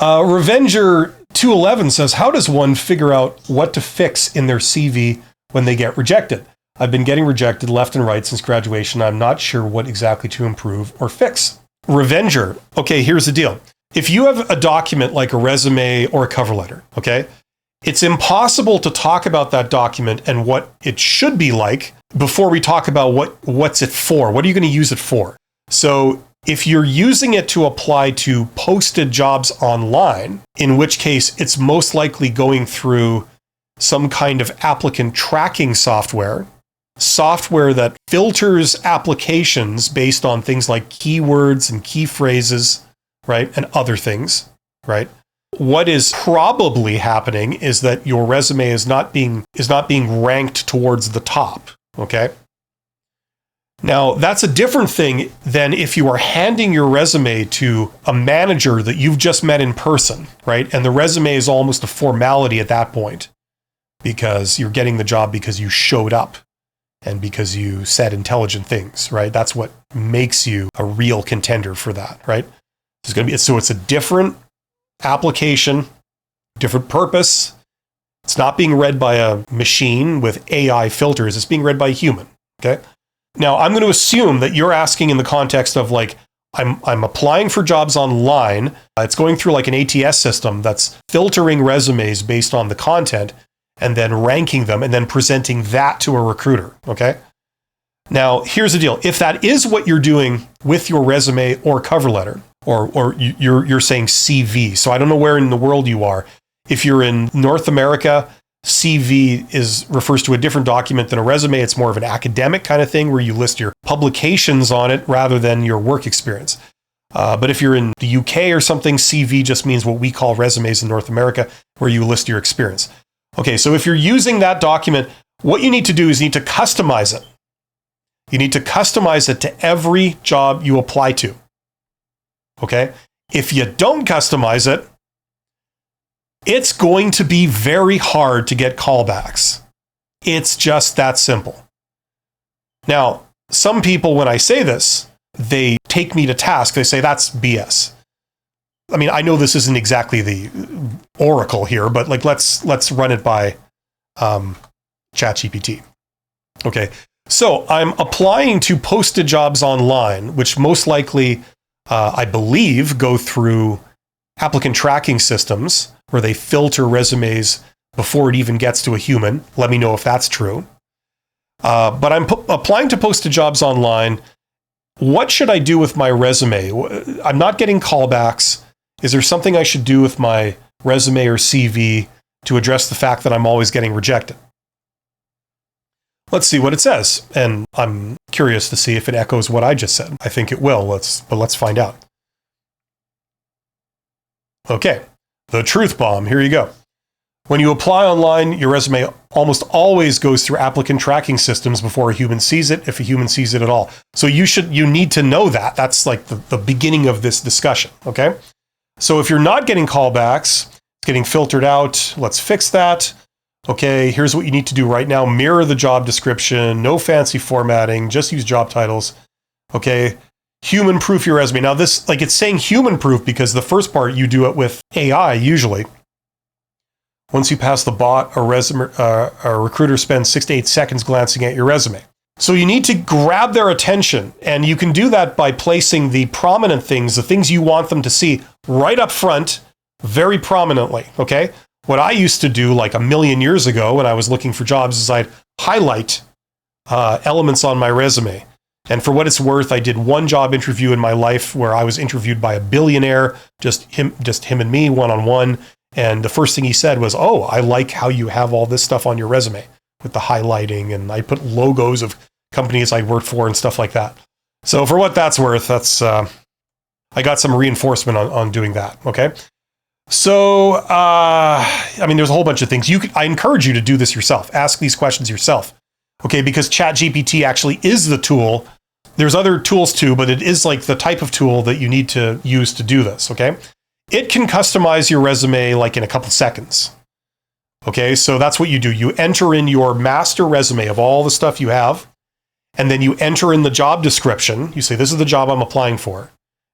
Revenger 211 says, how does one figure out what to fix in their CV when they get rejected? I've been getting rejected left and right since graduation. I'm not sure what exactly to improve or fix. Revenger, okay, here's the deal. If you have a document like a resume or a cover letter, okay, it's impossible to talk about that document and what it should be like before we talk about what's it for. What are you going to use it for? So if you're using it to apply to posted jobs online, in which case it's most likely going through some kind of applicant tracking software that filters applications based on things like keywords and key phrases, right? And other things, right? What is probably happening is that your resume is not being ranked towards the top, okay? Now, that's a different thing than if you are handing your resume to a manager that you've just met in person, right? And the resume is almost a formality at that point because you're getting the job because you showed up and because you said intelligent things, right? That's what makes you a real contender for that, right? So it's a different application, different purpose. It's not being read by a machine with AI filters. It's being read by a human, okay? Now, I'm going to assume that you're asking in the context of like, I'm applying for jobs online. It's going through like an ATS system that's filtering resumes based on the content and then ranking them and then presenting that to a recruiter, okay? Now, here's the deal. If that is what you're doing with your resume or cover letter, or you're saying CV, so I don't know where in the world you are. If you're in North America, CV refers to a different document than a resume. It's more of an academic kind of thing where you list your publications on it rather than your work experience. But if you're in the UK or something, CV just means what we call resumes in North America, where you list your experience. Okay, so if you're using that document, what you need to do is you need to customize it. You need to customize it to every job you apply to. Okay? If you don't customize it, it's going to be very hard to get callbacks. It's just that simple. Now, some people, when I say this, they take me to task. They say, that's BS. I mean, I know this isn't exactly the oracle here, but like, let's run it by ChatGPT. Okay. So I'm applying to posted jobs online, which most likely, I believe, go through Applicant Tracking Systems, where they filter resumes before it even gets to a human. Let me know if that's true. But I'm applying to posted jobs online. What should I do with my resume? I'm not getting callbacks. Is there something I should do with my resume or CV to address the fact that I'm always getting rejected? Let's see what it says. And I'm curious to see if it echoes what I just said. I think it will. Let's find out. Okay. The truth bomb. Here you go. When you apply online, your resume almost always goes through applicant tracking systems before a human sees it, if a human sees it at all. So you need to know that. That's like the beginning of this discussion. Okay. So if you're not getting callbacks, it's getting filtered out. Let's fix that. Okay, here's what you need to do right now. Mirror the job description, no fancy formatting, just use job titles. Okay, human proof your resume. Now this, like it's saying human proof because the first part you do it with AI usually. Once you pass the bot, a recruiter spends 6 to 8 seconds glancing at your resume. So you need to grab their attention, and you can do that by placing the prominent things, the things you want them to see right up front, very prominently, okay? What I used to do like a million years ago when I was looking for jobs is I'd highlight elements on my resume. And for what it's worth, I did one job interview in my life where I was interviewed by a billionaire, just him and me, one-on-one. And the first thing he said was, "Oh, I like how you have all this stuff on your resume with the highlighting." And I put logos of companies I'd worked for and stuff like that. So for what that's worth, I got some reinforcement on doing that. Okay. So, I mean, there's a whole bunch of things. I encourage you to do this yourself. Ask these questions yourself. Okay. Because ChatGPT actually is the tool. There's other tools too, but it is like the type of tool that you need to use to do this. Okay. It can customize your resume like in a couple seconds. Okay, so that's what you do. You enter in your master resume of all the stuff you have, and then you enter in the job description. You say, this is the job I'm applying for.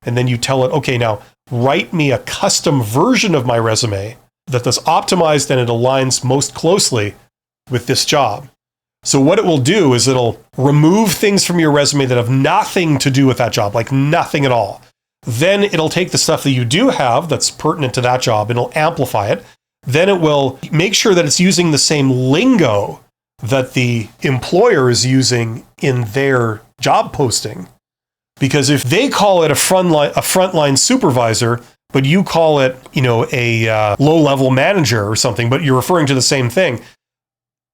And then you tell it, okay, now, write me a custom version of my resume that's optimized and it aligns most closely with this job. So what it will do is it'll remove things from your resume that have nothing to do with that job, like nothing at all. Then it'll take the stuff that you do have that's pertinent to that job and it'll amplify it. Then it will make sure that it's using the same lingo that the employer is using in their job posting. Because if they call it a frontline supervisor, but you call it, a low-level manager or something, but you're referring to the same thing,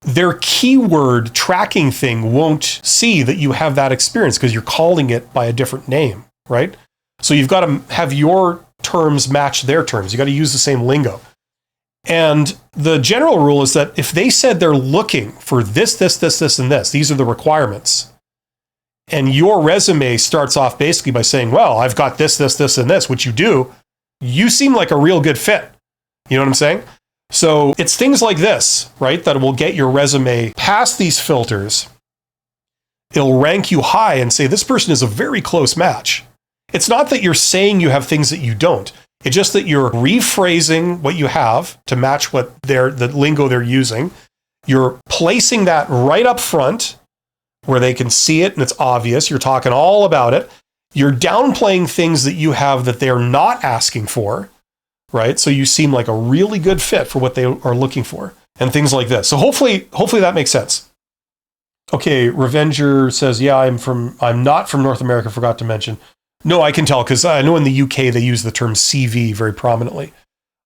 their keyword tracking thing won't see that you have that experience because you're calling it by a different name, right? So you've got to have your terms match their terms. You got to use the same lingo. And the general rule is that if they said they're looking for this, and this, these are the requirements, and your resume starts off basically by saying, well, I've got this, and this, which you do, you seem like a real good fit. You know what I'm saying? So it's things like this, right, that will get your resume past these filters. It'll rank you high and say, this person is a very close match. It's not that you're saying you have things that you don't. It's just that you're rephrasing what you have to match the lingo they're using. You're placing that right up front where they can see it and it's obvious. You're talking all about it. You're downplaying things that you have that they're not asking for, right? So you seem like a really good fit for what they are looking for and things like this. So hopefully that makes sense. Okay, Revenger says, yeah, I'm not from North America, forgot to mention. No, I can tell because I know in the UK they use the term CV very prominently.